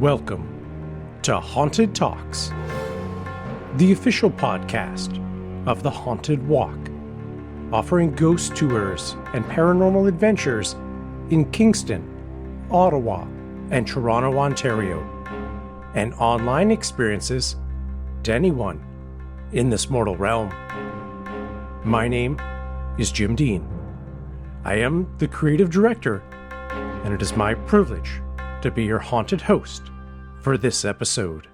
Welcome to Haunted Talks, the official podcast of The Haunted Walk, offering ghost tours and paranormal adventures in Kingston, Ottawa, and Toronto, Ontario, and online experiences to anyone in this mortal realm. My name is Jim Dean. I am the creative director, and it is my privilege to be your haunted host for this episode.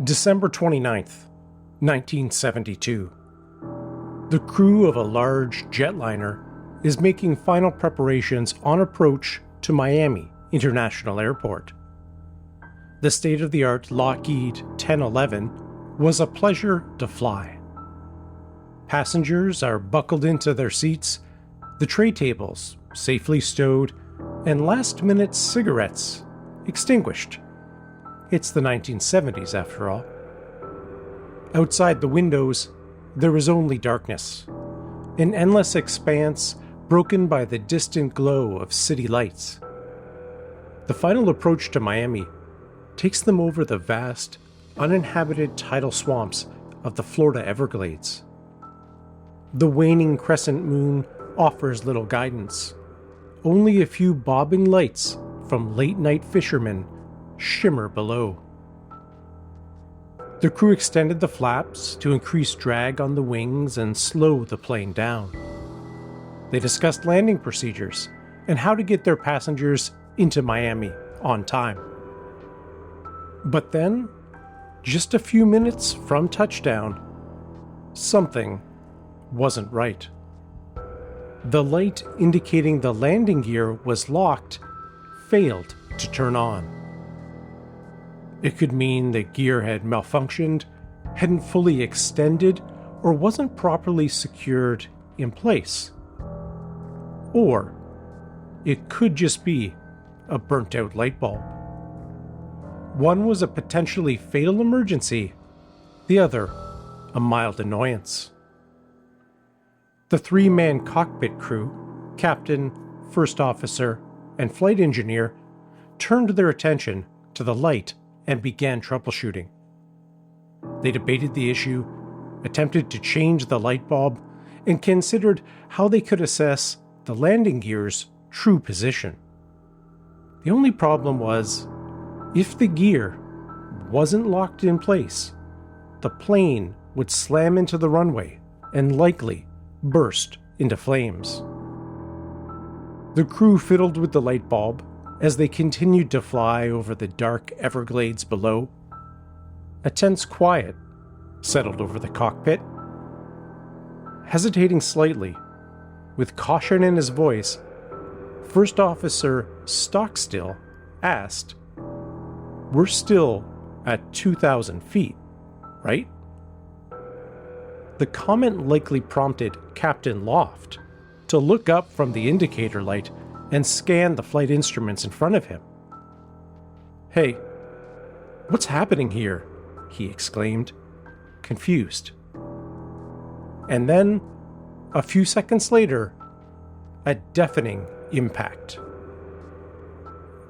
December 29th, 1972. The crew of a large jetliner is making final preparations on approach to Miami International Airport. The state-of-the-art Lockheed 1011 was a pleasure to fly. Passengers are buckled into their seats, the tray tables safely stowed, and last-minute cigarettes extinguished. It's the 1970s, after all. Outside the windows, there is only darkness, an endless expanse broken by the distant glow of city lights. The final approach to Miami takes them over the vast, uninhabited tidal swamps of the Florida Everglades. The waning crescent moon offers little guidance. Only a few bobbing lights from late-night fishermen shimmer below. The crew extended the flaps to increase drag on the wings and slow the plane down. They discussed landing procedures and how to get their passengers into Miami on time. But then, just a few minutes from touchdown, something wasn't right. The light indicating the landing gear was locked failed to turn on. It could mean the gear had malfunctioned, hadn't fully extended, or wasn't properly secured in place. Or it could just be a burnt-out light bulb. One was a potentially fatal emergency, the other a mild annoyance. The three-man cockpit crew, captain, first officer, and flight engineer, turned their attention to the light and began troubleshooting. They debated the issue, attempted to change the light bulb, and considered how they could assess the landing gear's true position. The only problem was, if the gear wasn't locked in place, the plane would slam into the runway and likely burst into flames. The crew fiddled with the light bulb as they continued to fly over the dark Everglades below. A tense quiet settled over the cockpit. Hesitating slightly, with caution in his voice, First Officer Stockstill asked, "We're still at 2,000 feet, right?" The comment likely prompted Captain Loft to look up from the indicator light and scan the flight instruments in front of him. "Hey, what's happening here?" he exclaimed, confused. And then, a few seconds later, a deafening impact.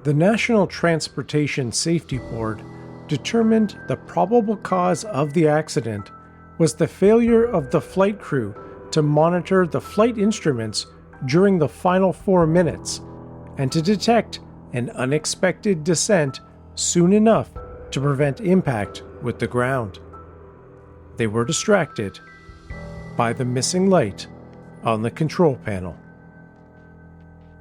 The National Transportation Safety Board determined the probable cause of the accident was the failure of the flight crew to monitor the flight instruments during the final 4 minutes and to detect an unexpected descent soon enough to prevent impact with the ground. They were distracted by the missing light on the control panel.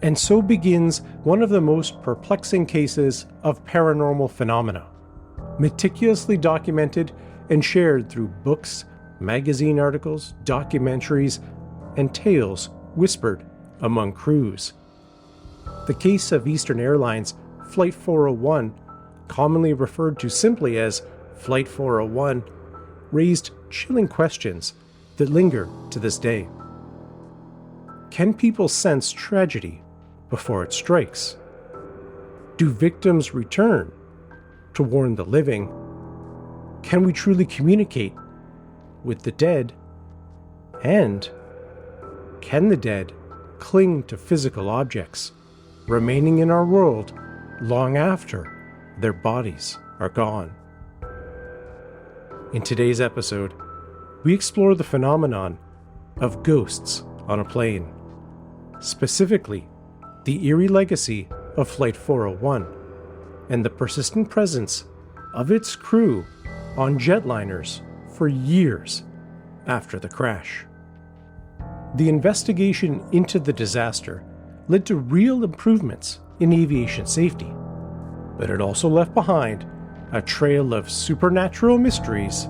And so begins one of the most perplexing cases of paranormal phenomena, meticulously documented and shared through books, magazine articles, documentaries, and tales whispered among crews. The case of Eastern Airlines Flight 401, commonly referred to simply as Flight 401, raised chilling questions that linger to this day. Can people sense tragedy before it strikes? Do victims return to warn the living? Can we truly communicate with the dead? And can the dead cling to physical objects, remaining in our world long after their bodies are gone? In today's episode, we explore the phenomenon of ghosts on a plane, specifically the eerie legacy of Flight 401 and the persistent presence of its crew on jetliners for years after the crash. The investigation into the disaster led to real improvements in aviation safety, but it also left behind a trail of supernatural mysteries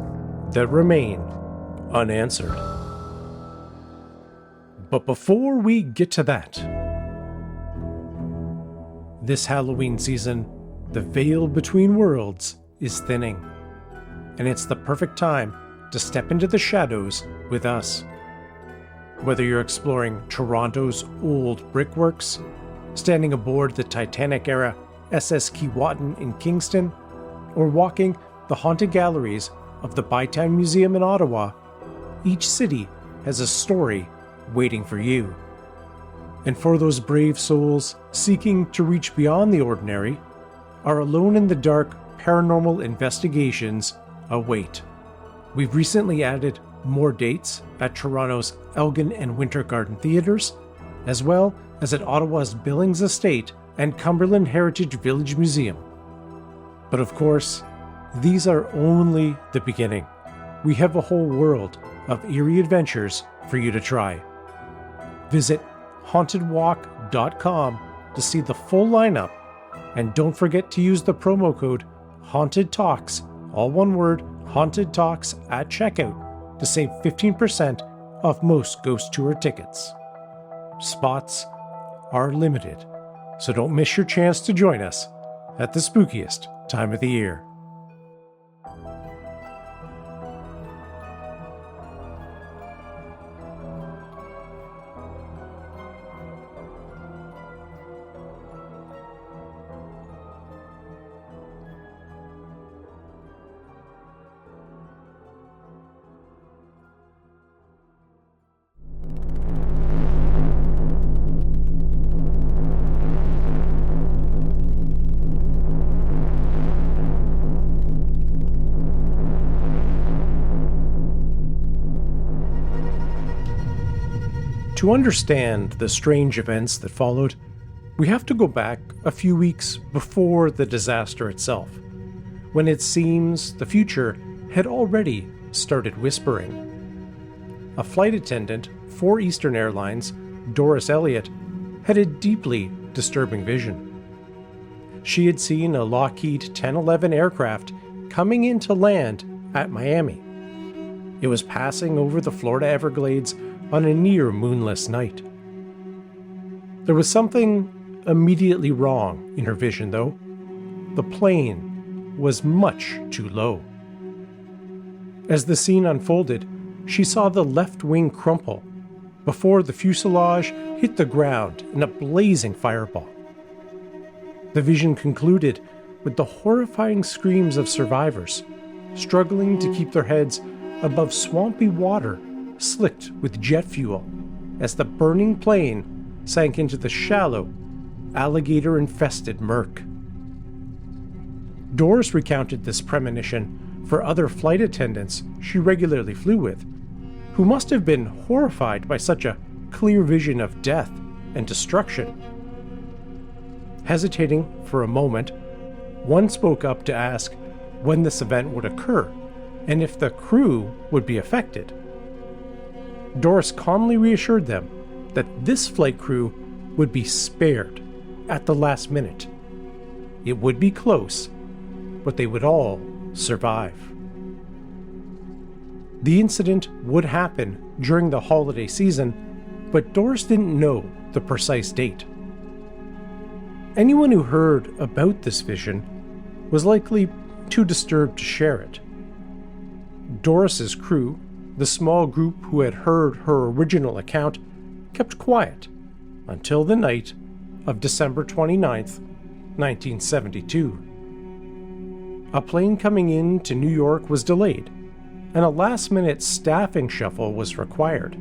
that remain unanswered. But before we get to that, this Halloween season, the veil between worlds is thinning, and it's the perfect time to step into the shadows with us. Whether you're exploring Toronto's old brickworks, standing aboard the Titanic-era SS Keewatin in Kingston, or walking the haunted galleries of the Bytown Museum in Ottawa, each city has a story waiting for you. And for those brave souls seeking to reach beyond the ordinary, our alone-in-the-dark paranormal investigations await. We've recently added more dates at Toronto's Elgin and Winter Garden Theatres, as well as at Ottawa's Billings Estate and Cumberland Heritage Village Museum. But of course, these are only the beginning. We have a whole world of eerie adventures for you to try. Visit hauntedwalk.com to see the full lineup, and don't forget to use the promo code HauntedTalks, all one word, Haunted Talks, at checkout to save 15% off most ghost tour tickets. Spots are limited, so don't miss your chance to join us at the spookiest time of the year. To understand the strange events that followed, we have to go back a few weeks before the disaster itself, when it seems the future had already started whispering. A flight attendant for Eastern Airlines, Doris Elliott, had a deeply disturbing vision. She had seen a Lockheed 1011 aircraft coming in to land at Miami. It was passing over the Florida Everglades on a near moonless night. There was something immediately wrong in her vision, though. The plane was much too low. As the scene unfolded, she saw the left wing crumple before the fuselage hit the ground in a blazing fireball. The vision concluded with the horrifying screams of survivors struggling to keep their heads above swampy water slicked with jet fuel as the burning plane sank into the shallow, alligator-infested murk. Doris recounted this premonition for other flight attendants she regularly flew with, who must have been horrified by such a clear vision of death and destruction. Hesitating for a moment, one spoke up to ask when this event would occur and if the crew would be affected. Doris calmly reassured them that this flight crew would be spared at the last minute. It would be close, but they would all survive. The incident would happen during the holiday season, but Doris didn't know the precise date. Anyone who heard about this vision was likely too disturbed to share it. Doris's crew, the small group who had heard her original account, kept quiet until the night of December 29th, 1972. A plane coming in to New York was delayed, and a last-minute staffing shuffle was required.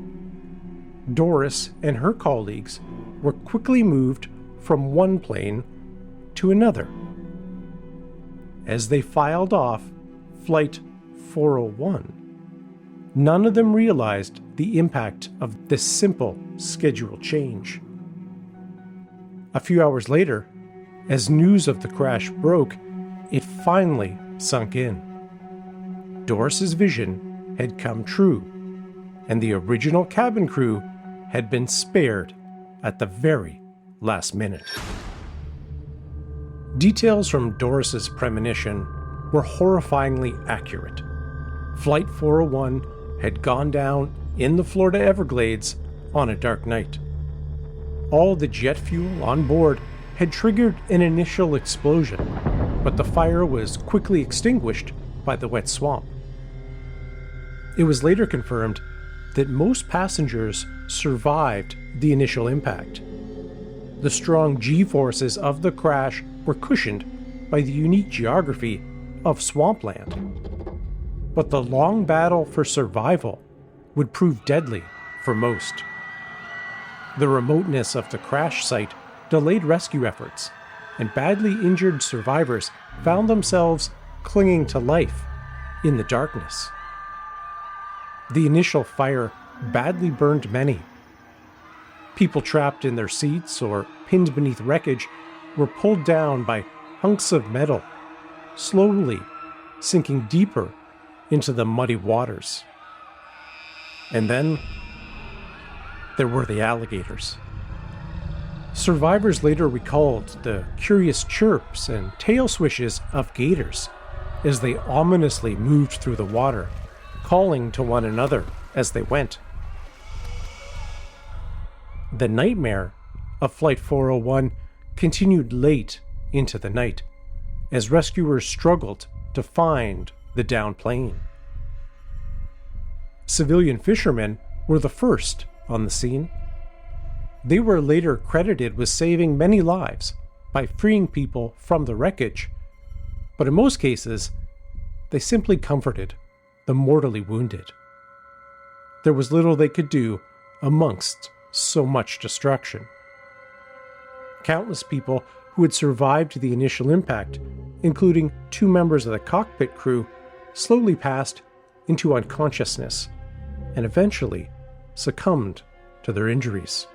Doris and her colleagues were quickly moved from one plane to another. As they filed off Flight 401, none of them realized the impact of this simple schedule change. A few hours later, as news of the crash broke, it finally sunk in. Doris's vision had come true, and the original cabin crew had been spared at the very last minute. Details from Doris's premonition were horrifyingly accurate. Flight 401 had gone down in the Florida Everglades on a dark night. All the jet fuel on board had triggered an initial explosion, but the fire was quickly extinguished by the wet swamp. It was later confirmed that most passengers survived the initial impact. The strong G-forces of the crash were cushioned by the unique geography of swampland. But the long battle for survival would prove deadly for most. The remoteness of the crash site delayed rescue efforts, and badly injured survivors found themselves clinging to life in the darkness. The initial fire badly burned many. People trapped in their seats or pinned beneath wreckage were pulled down by hunks of metal, slowly sinking deeper into the muddy waters. And then there were the alligators. Survivors later recalled the curious chirps and tail swishes of gators as they ominously moved through the water, calling to one another as they went. The nightmare of Flight 401 continued late into the night as rescuers struggled to find the downed plane. Civilian fishermen were the first on the scene. They were later credited with saving many lives by freeing people from the wreckage, but in most cases, they simply comforted the mortally wounded. There was little they could do amongst so much destruction. Countless people who had survived the initial impact, including 2 members of the cockpit crew, slowly passed into unconsciousness and eventually succumbed to their injuries.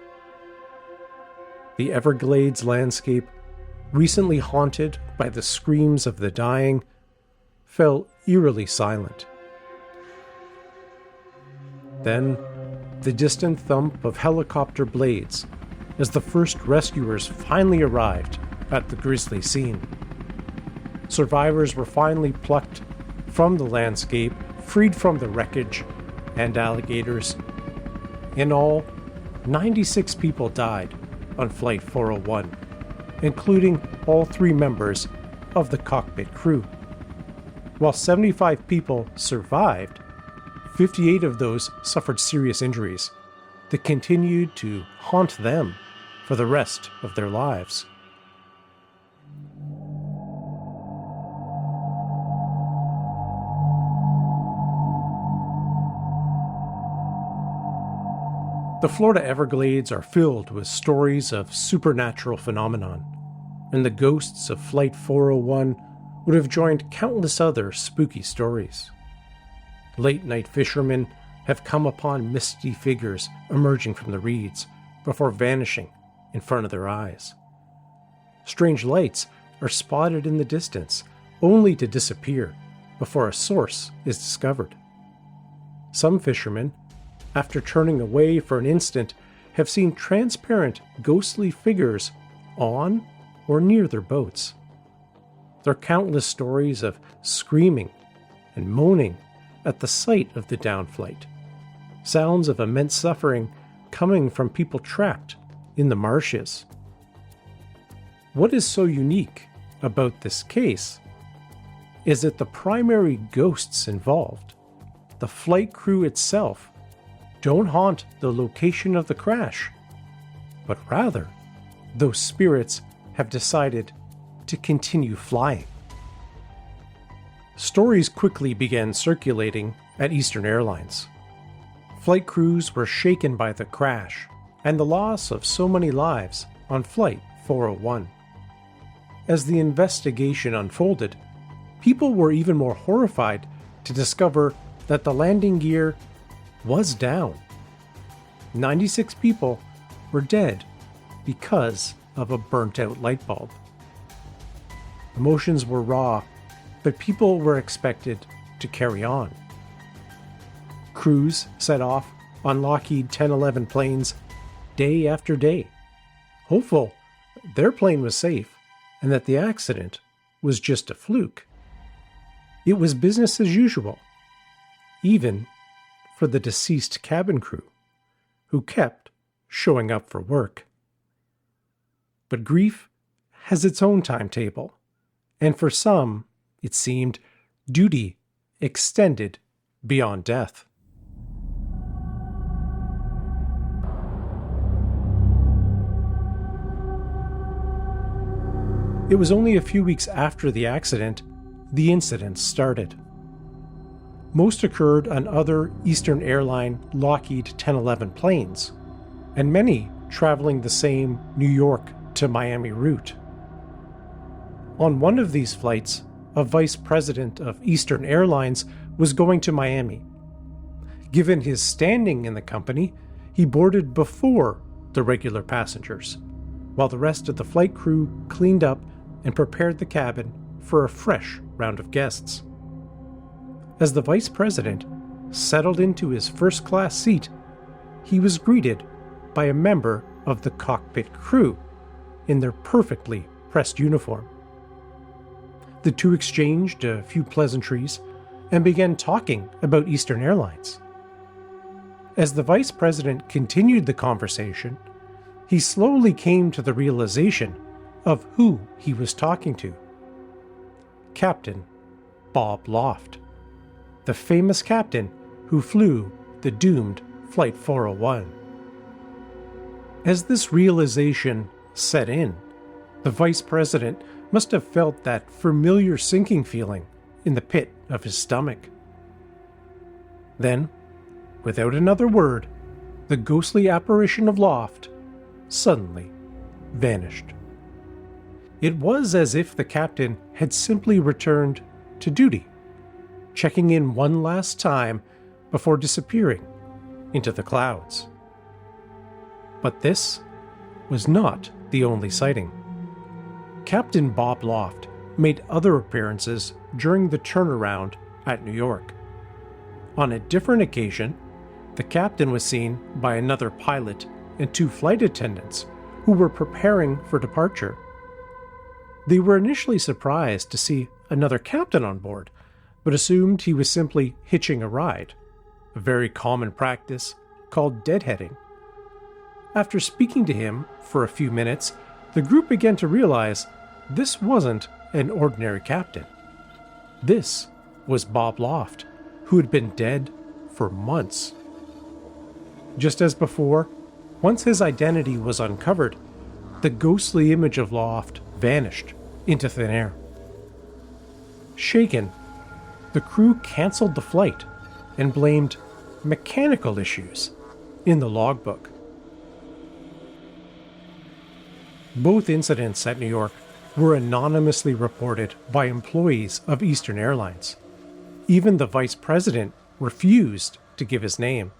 The Everglades landscape, recently haunted by the screams of the dying, fell eerily silent. Then, the distant thump of helicopter blades as the first rescuers finally arrived at the grisly scene. Survivors were finally plucked from the landscape, freed from the wreckage and alligators. In all, 96 people died on Flight 401, including all 3 members of the cockpit crew. While 75 people survived, 58 of those suffered serious injuries that continued to haunt them for the rest of their lives. The Florida Everglades are filled with stories of supernatural phenomenon, and the ghosts of Flight 401 would have joined countless other spooky stories. Late-night fishermen have come upon misty figures emerging from the reeds before vanishing in front of their eyes. Strange lights are spotted in the distance, only to disappear before a source is discovered. Some fishermen, after turning away for an instant, have seen transparent, ghostly figures on or near their boats. There are countless stories of screaming and moaning at the sight of the downed flight, sounds of immense suffering coming from people trapped in the marshes. What is so unique about this case is that the primary ghosts involved, the flight crew itself, don't haunt the location of the crash, but rather, those spirits have decided to continue flying. Stories quickly began circulating at Eastern Airlines. Flight crews were shaken by the crash and the loss of so many lives on Flight 401. As the investigation unfolded, people were even more horrified to discover that the landing gear was down. 96 people were dead because of a burnt-out light bulb. Emotions were raw, but people were expected to carry on. Crews set off on Lockheed 1011 planes day after day, hopeful their plane was safe and that the accident was just a fluke. It was business as usual, even for the deceased cabin crew, who kept showing up for work. But grief has its own timetable, and for some, it seemed, duty extended beyond death. It was only a few weeks after the accident the incidents started. Most occurred on other Eastern Airlines Lockheed 1011 planes, and many traveling the same New York to Miami route. On one of these flights, a vice president of Eastern Airlines was going to Miami. Given his standing in the company, he boarded before the regular passengers, while the rest of the flight crew cleaned up and prepared the cabin for a fresh round of guests. As the vice president settled into his first-class seat, he was greeted by a member of the cockpit crew in their perfectly pressed uniform. The two exchanged a few pleasantries and began talking about Eastern Airlines. As the vice president continued the conversation, he slowly came to the realization of who he was talking to. Captain Bob Loft, the famous captain who flew the doomed Flight 401. As this realization set in, the vice president must have felt that familiar sinking feeling in the pit of his stomach. Then, without another word, the ghostly apparition of Loft suddenly vanished. It was as if the captain had simply returned to duty, checking in one last time before disappearing into the clouds. But this was not the only sighting. Captain Bob Loft made other appearances during the turnaround at New York. On a different occasion, the captain was seen by another pilot and two flight attendants who were preparing for departure. They were initially surprised to see another captain on board, but assumed he was simply hitching a ride, a very common practice called deadheading. After speaking to him for a few minutes, the group began to realize this wasn't an ordinary captain. This was Bob Loft, who had been dead for months. Just as before, once his identity was uncovered, the ghostly image of Loft vanished into thin air. Shaken, the crew canceled the flight and blamed mechanical issues in the logbook. Both incidents at New York were anonymously reported by employees of Eastern Airlines. Even the vice president refused to give his name.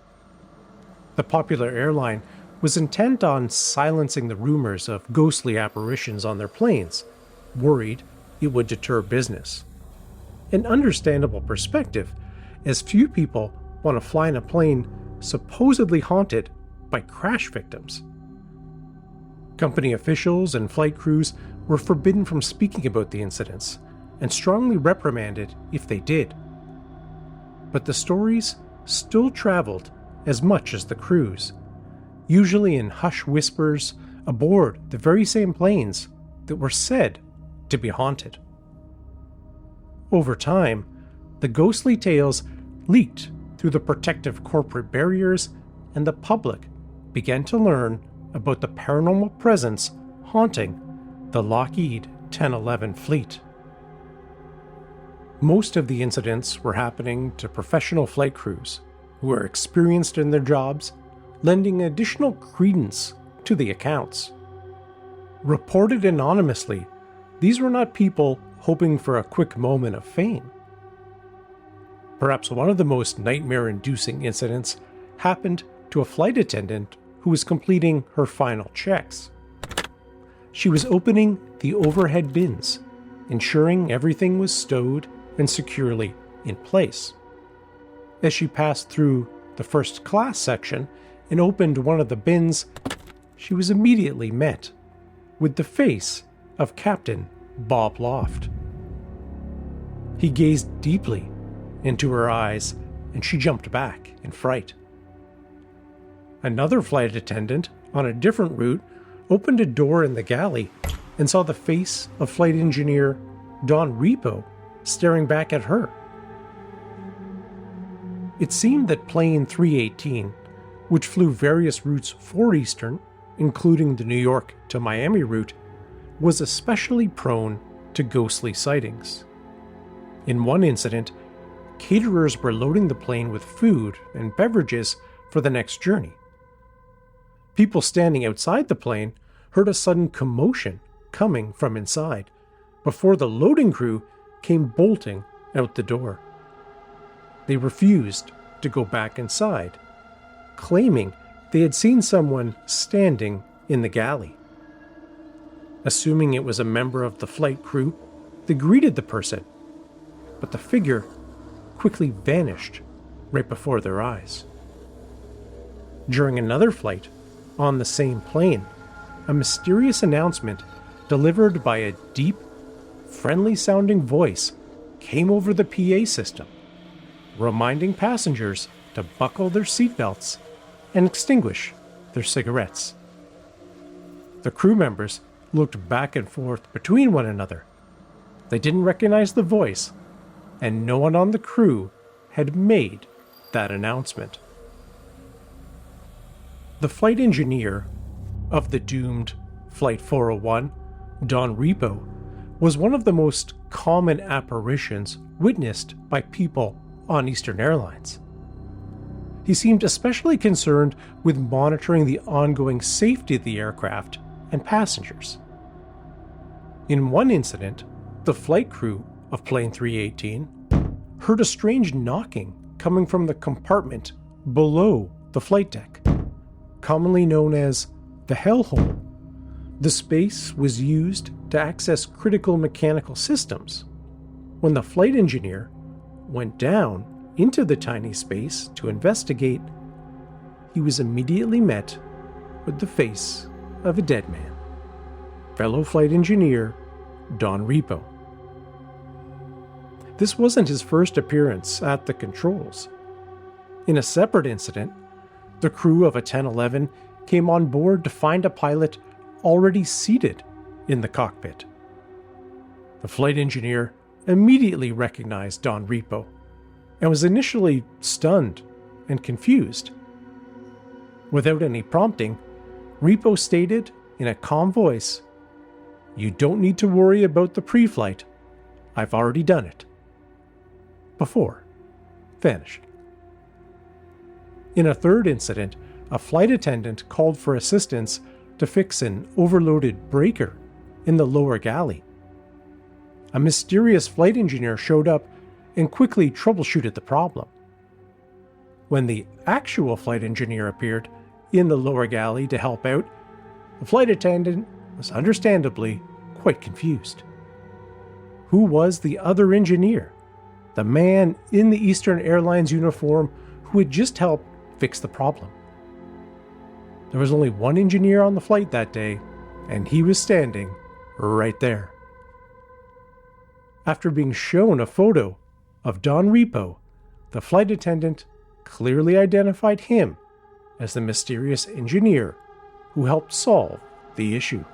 The popular airline was intent on silencing the rumors of ghostly apparitions on their planes, worried it would deter business. An understandable perspective, as few people want to fly in a plane supposedly haunted by crash victims. Company officials and flight crews were forbidden from speaking about the incidents, and strongly reprimanded if they did. But the stories still traveled as much as the crews, usually in hushed whispers aboard the very same planes that were said to be haunted. Over time, the ghostly tales leaked through the protective corporate barriers, and the public began to learn about the paranormal presence haunting the Lockheed 1011 fleet. Most of the incidents were happening to professional flight crews who were experienced in their jobs, lending additional credence to the accounts. Reported anonymously, these were not people hoping for a quick moment of fame. Perhaps one of the most nightmare-inducing incidents happened to a flight attendant who was completing her final checks. She was opening the overhead bins, ensuring everything was stowed and securely in place. As she passed through the first class section and opened one of the bins, she was immediately met with the face of Captain Bob Loft. He gazed deeply into her eyes, and she jumped back in fright. Another flight attendant on a different route opened a door in the galley and saw the face of flight engineer Don Repo staring back at her. It seemed that plane 318, which flew various routes for Eastern, including the New York to Miami route, was especially prone to ghostly sightings. In one incident, caterers were loading the plane with food and beverages for the next journey. People standing outside the plane heard a sudden commotion coming from inside before the loading crew came bolting out the door. They refused to go back inside, claiming they had seen someone standing in the galley. Assuming it was a member of the flight crew, they greeted the person, but the figure quickly vanished right before their eyes. During another flight on the same plane, a mysterious announcement delivered by a deep, friendly-sounding voice came over the PA system, reminding passengers to buckle their seatbelts and extinguish their cigarettes. The crew members looked back and forth between one another. They didn't recognize the voice, and no one on the crew had made that announcement. The flight engineer of the doomed Flight 401, Don Repo, was one of the most common apparitions witnessed by people on Eastern Airlines. He seemed especially concerned with monitoring the ongoing safety of the aircraft and passengers. In one incident, the flight crew of plane 318 heard a strange knocking coming from the compartment below the flight deck, commonly known as the hellhole. The space was used to access critical mechanical systems. When the flight engineer went down into the tiny space to investigate, he was immediately met with the face of a dead man, fellow flight engineer Don Repo. This wasn't his first appearance at the controls. In a separate incident, the crew of a 1011 came on board to find a pilot already seated in the cockpit. The flight engineer immediately recognized Don Repo and was initially stunned and confused. Without any prompting, Repo stated in a calm voice, "You don't need to worry about the pre-flight. I've already done it." Before vanished. In a third incident, a flight attendant called for assistance to fix an overloaded breaker in the lower galley. A mysterious flight engineer showed up and quickly troubleshooted the problem. When the actual flight engineer appeared in the lower galley to help out, the flight attendant was understandably quite confused. Who was the other engineer? The man in the Eastern Airlines uniform who had just helped fix the problem. There was only one engineer on the flight that day, and he was standing right there. After being shown a photo of Don Repo, the flight attendant clearly identified him as the mysterious engineer who helped solve the issue.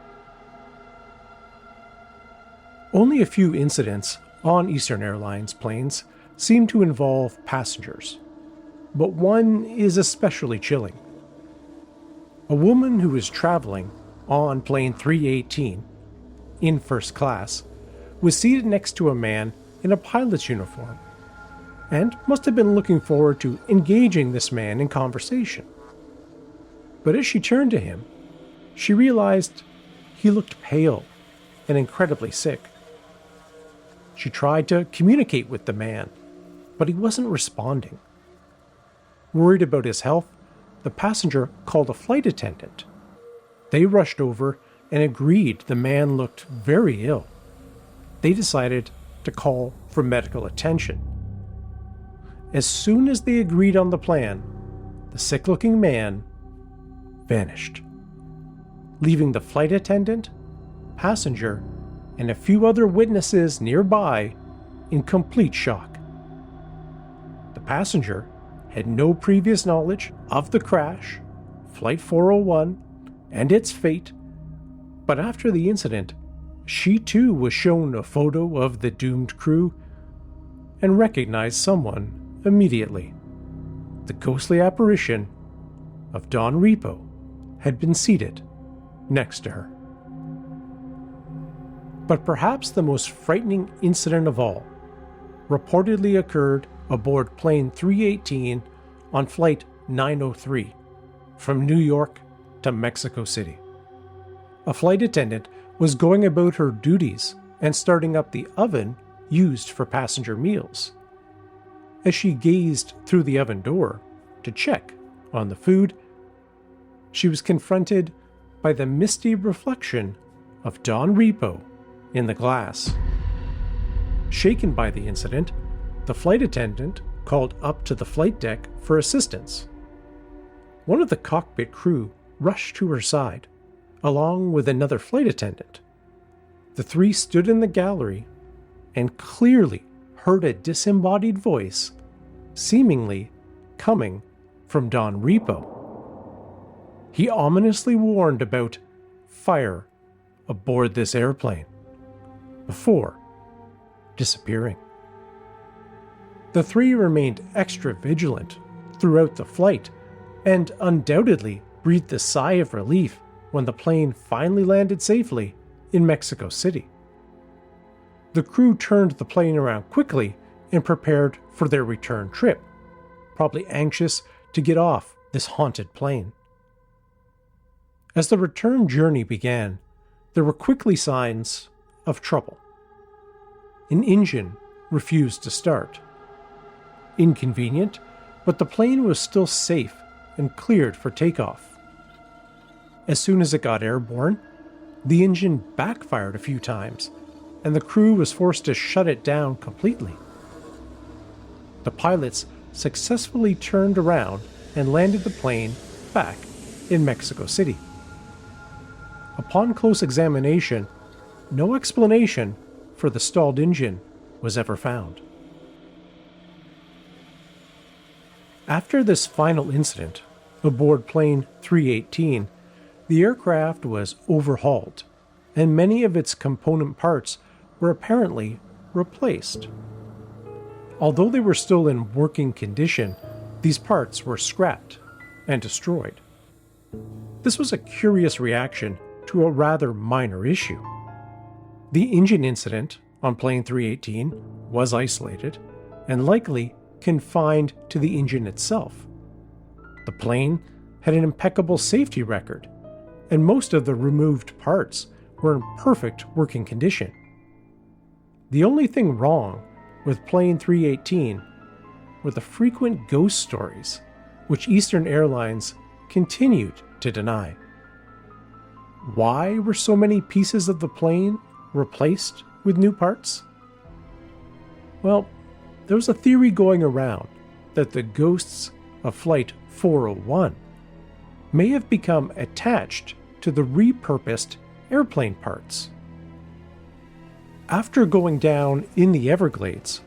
Only a few incidents on Eastern Airlines planes seem to involve passengers, but one is especially chilling. A woman who was traveling on plane 318 in first class, was seated next to a man in a pilot's uniform, and must have been looking forward to engaging this man in conversation. But as she turned to him, she realized he looked pale and incredibly sick. She tried to communicate with the man, but he wasn't responding. Worried about his health, the passenger called a flight attendant. They rushed over and agreed the man looked very ill. They decided to call for medical attention. As soon as they agreed on the plan, the sick-looking man vanished, leaving the flight attendant, passenger, and a few other witnesses nearby in complete shock. The passenger had no previous knowledge of the crash, Flight 401, and its fate, but after the incident, she too was shown a photo of the doomed crew and recognized someone immediately. The ghostly apparition of Don Repo had been seated next to her. But perhaps the most frightening incident of all reportedly occurred aboard plane 318 on flight 903 from New York to Mexico City. A flight attendant was going about her duties and starting up the oven used for passenger meals. As she gazed through the oven door to check on the food, she was confronted by the misty reflection of Don Repo in the glass. Shaken by the incident, the flight attendant called up to the flight deck for assistance. One of the cockpit crew rushed to her side, along with another flight attendant. The three stood in the gallery and clearly heard a disembodied voice, seemingly coming from Don Repo. He ominously warned about fire aboard this airplane before disappearing. The three remained extra vigilant throughout the flight and undoubtedly breathed a sigh of relief when the plane finally landed safely in Mexico City. The crew turned the plane around quickly and prepared for their return trip, probably anxious to get off this haunted plane. As the return journey began, there were quickly signs of trouble. An engine refused to start. Inconvenient, but the plane was still safe and cleared for takeoff. As soon as it got airborne, the engine backfired a few times, and the crew was forced to shut it down completely. The pilots successfully turned around and landed the plane back in Mexico City. Upon close examination, no explanation for the stalled engine was ever found. After this final incident, aboard plane 318, the aircraft was overhauled, and many of its component parts were apparently replaced. Although they were still in working condition, these parts were scrapped and destroyed. This was a curious reaction to a rather minor issue. The engine incident on plane 318 was isolated and likely confined to the engine itself. The plane had an impeccable safety record, and most of the removed parts were in perfect working condition. The only thing wrong with plane 318 were the frequent ghost stories, which Eastern Airlines continued to deny. Why were so many pieces of the plane replaced with new parts? Well, there was a theory going around that the ghosts of Flight 401 may have become attached to the repurposed airplane parts. After going down in the Everglades,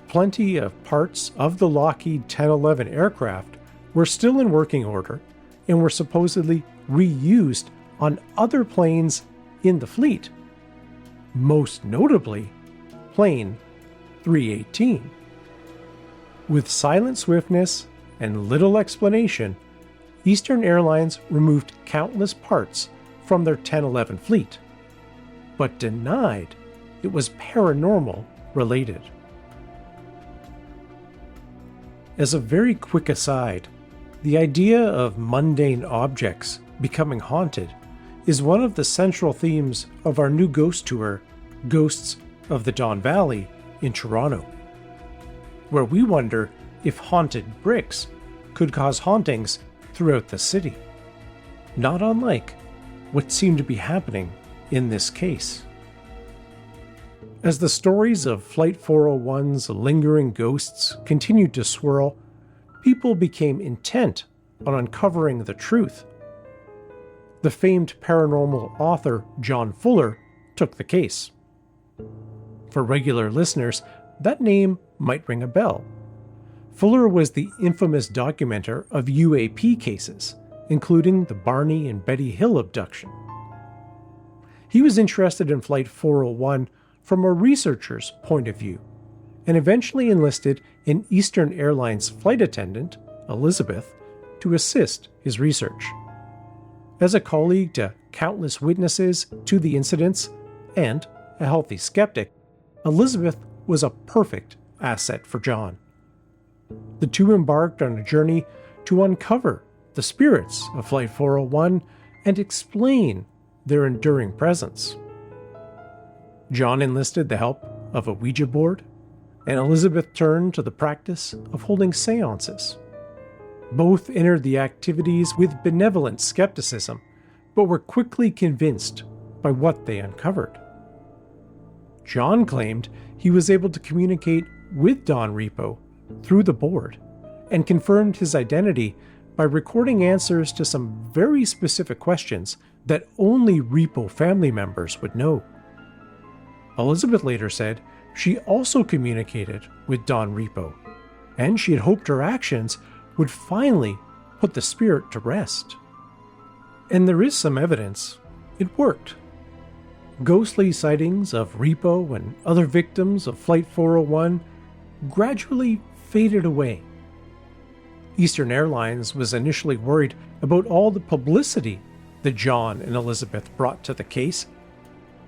plenty of parts of the Lockheed 1011 aircraft were still in working order and were supposedly reused on other planes in the fleet, most notably plane 318. With silent swiftness and little explanation, Eastern Airlines removed countless parts from their 1011 fleet. but denied it was paranormal related. As a very quick aside, the idea of mundane objects becoming haunted is one of the central themes of our new ghost tour, Ghosts of the Don Valley, in Toronto, where we wonder if haunted bricks could cause hauntings throughout the city, not unlike what seemed to be happening in this case. As the stories of Flight 401's lingering ghosts continued to swirl, people became intent on uncovering the truth. The famed paranormal author John Fuller took the case. For regular listeners, that name might ring a bell. Fuller was the infamous documenter of UAP cases, including the Barney and Betty Hill abduction. He was interested in Flight 401 from a researcher's point of view, and eventually enlisted an Eastern Airlines flight attendant, Elizabeth, to assist his research. As a colleague to countless witnesses to the incidents, and a healthy skeptic, Elizabeth was a perfect asset for John. The two embarked on a journey to uncover the spirits of Flight 401 and explain their enduring presence. John enlisted the help of a Ouija board, and Elizabeth turned to the practice of holding seances. Both entered the activities with benevolent skepticism, but were quickly convinced by what they uncovered. John claimed he was able to communicate with Don Repo through the board, and confirmed his identity by recording answers to some very specific questions that only Repo family members would know. Elizabeth later said she also communicated with Don Repo, and she had hoped her actions would finally put the spirit to rest. And there is some evidence it worked. Ghostly sightings of Repo and other victims of Flight 401 gradually faded away. Eastern Airlines was initially worried about all the publicity that John and Elizabeth brought to the case,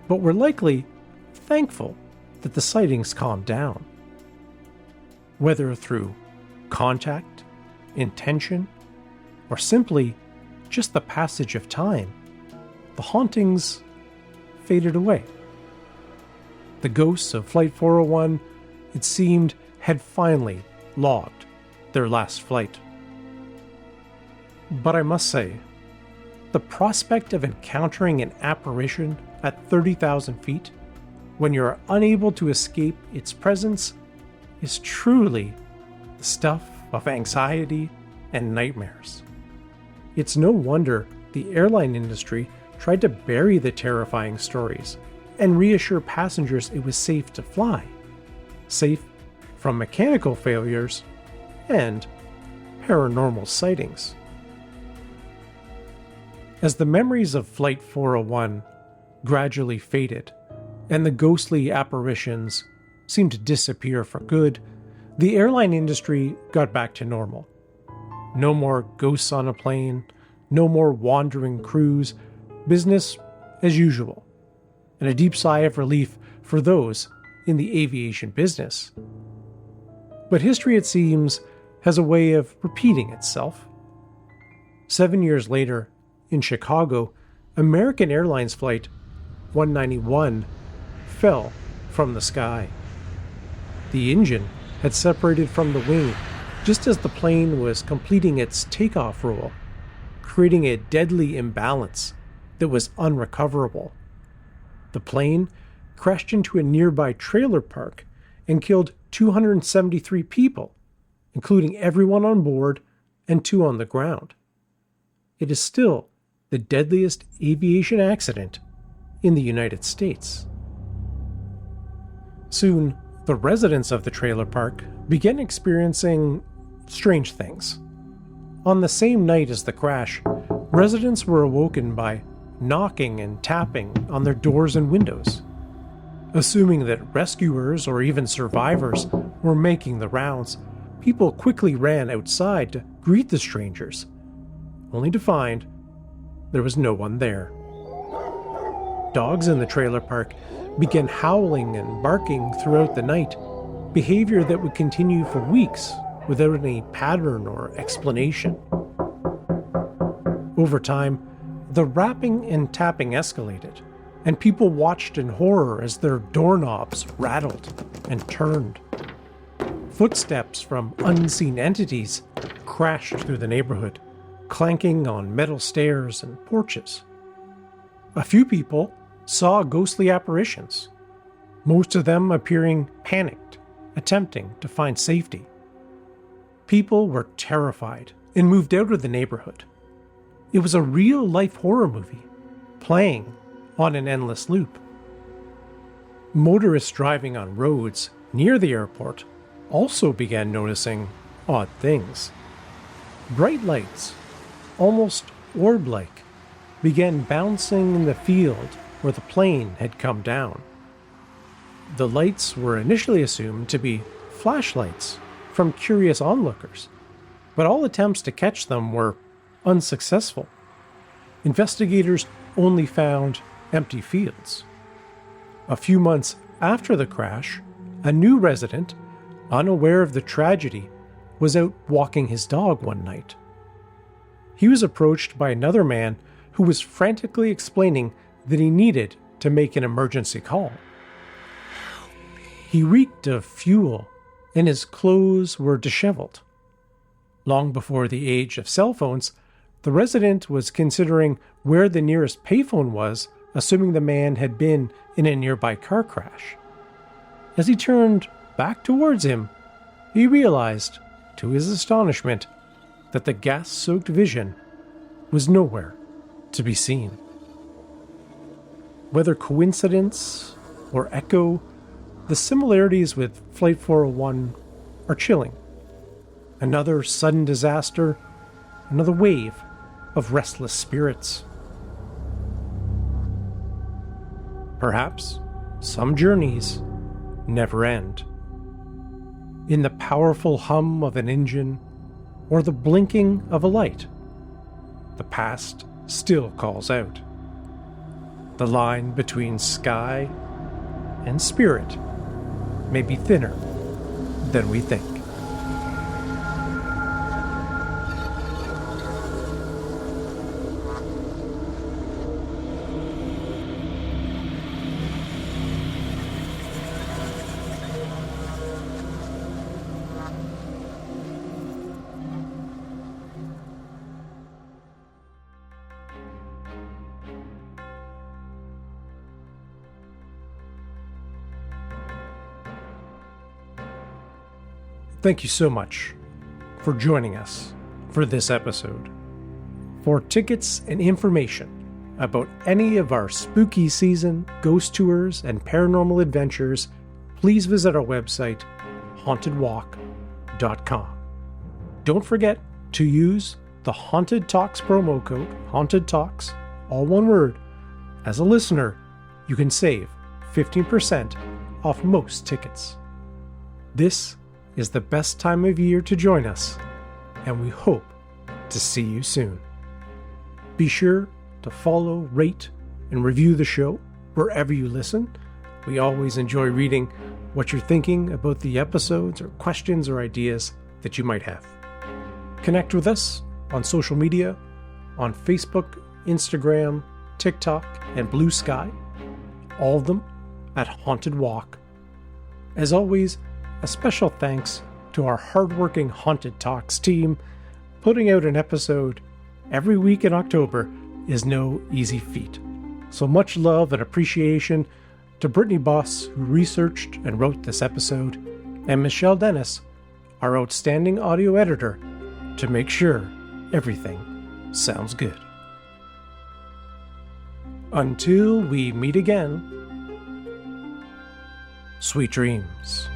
but were likely thankful that the sightings calmed down. Whether through contact, intention, or simply just the passage of time, the hauntings faded away. The ghosts of Flight 401, it seemed, had finally logged their last flight. But I must say, the prospect of encountering an apparition at 30,000 feet when you're unable to escape its presence is truly the stuff of anxiety and nightmares. It's no wonder the airline industry tried to bury the terrifying stories and reassure passengers it was safe to fly, safe from mechanical failures and paranormal sightings. As the memories of Flight 401 gradually faded and the ghostly apparitions seemed to disappear for good, the airline industry got back to normal. No more ghosts on a plane, no more wandering crews, business as usual, and a deep sigh of relief for those in the aviation business. But history, it seems, has a way of repeating itself. 7 years later, in Chicago, American Airlines Flight 191 fell from the sky. The engine had separated from the wing just as the plane was completing its takeoff roll, creating a deadly imbalance that was unrecoverable. The plane crashed into a nearby trailer park and killed 273 people, including everyone on board and 2 on the ground. It is still the deadliest aviation accident in the United States. Soon, the residents of the trailer park began experiencing strange things. On the same night as the crash, residents were awoken by knocking and tapping on their doors and windows. Assuming that rescuers or even survivors were making the rounds, people quickly ran outside to greet the strangers, only to find there was no one there. dogs in the trailer park began howling and barking throughout the night, behavior that would continue for weeks without any pattern or explanation. Over time, the rapping and tapping escalated, and people watched in horror as their doorknobs rattled and turned. Footsteps from unseen entities crashed through the neighborhood, clanking on metal stairs and porches. A few people saw ghostly apparitions, most of them appearing panicked, attempting to find safety. People were terrified and moved out of the neighborhood. It was a real-life horror movie, playing on an endless loop. Motorists driving on roads near the airport also began noticing odd things. Bright lights, almost orb-like, began bouncing in the field where the plane had come down. The lights were initially assumed to be flashlights from curious onlookers, but all attempts to catch them were unsuccessful. Investigators only found empty fields. A few months after the crash, a new resident, unaware of the tragedy, was out walking his dog one night. He was approached by another man who was frantically explaining that he needed to make an emergency call. He reeked of fuel, and his clothes were disheveled. Long before the age of cell phones, the resident was considering where the nearest payphone was, assuming the man had been in a nearby car crash. As he turned back towards him, he realized, to his astonishment, that the gas-soaked vision was nowhere to be seen. Whether coincidence or echo, the similarities with Flight 401 are chilling. Another sudden disaster, another wave of restless spirits. Perhaps some journeys never end. In the powerful hum of an engine or the blinking of a light, the past still calls out. The line between sky and spirit may be thinner than we think. Thank you so much for joining us for this episode. For tickets and information about any of our spooky season ghost tours and paranormal adventures, please visit our website, hauntedwalk.com. Don't forget to use the Haunted Talks promo code, Haunted Talks, all one word. As a listener, you can save 15% off most tickets. This is the best time of year to join us, and we hope to see you soon. Be sure to follow, rate, and review the show wherever you listen. We always enjoy reading what you're thinking about the episodes or questions or ideas that you might have. Connect with us on social media, on Facebook, Instagram, TikTok, and Blue Sky, all of them at Haunted Walk. As always, a special thanks to our hardworking Haunted Talks team. Putting out an episode every week in October is no easy feat. So much love and appreciation to Brittany Boss, who researched and wrote this episode, and Michelle Dennis, our outstanding audio editor, to make sure everything sounds good. Until we meet again, sweet dreams.